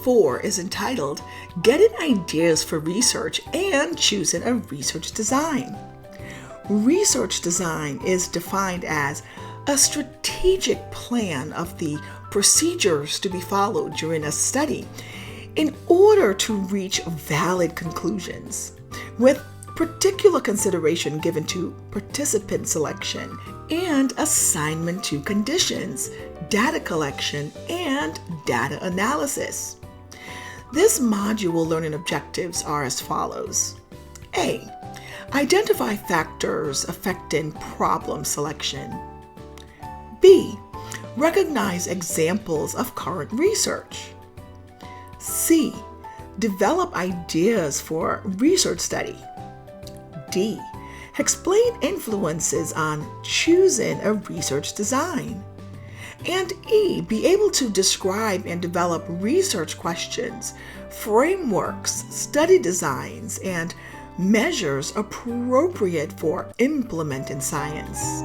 4 is entitled Getting Ideas for Research and Choosing a Research Design. Research design is defined as a strategic plan of the procedures to be followed during a study in order to reach valid conclusions, with particular consideration given to participant selection and assignment to conditions, data collection, and data analysis. This module learning objectives are as follows. A. Identify factors affecting problem selection. B. Recognize examples of current research. C. Develop ideas for research study. D. Explain influences on choosing a research design. And E. Be able to describe and develop research questions, frameworks, study designs, and measures appropriate for implementing science.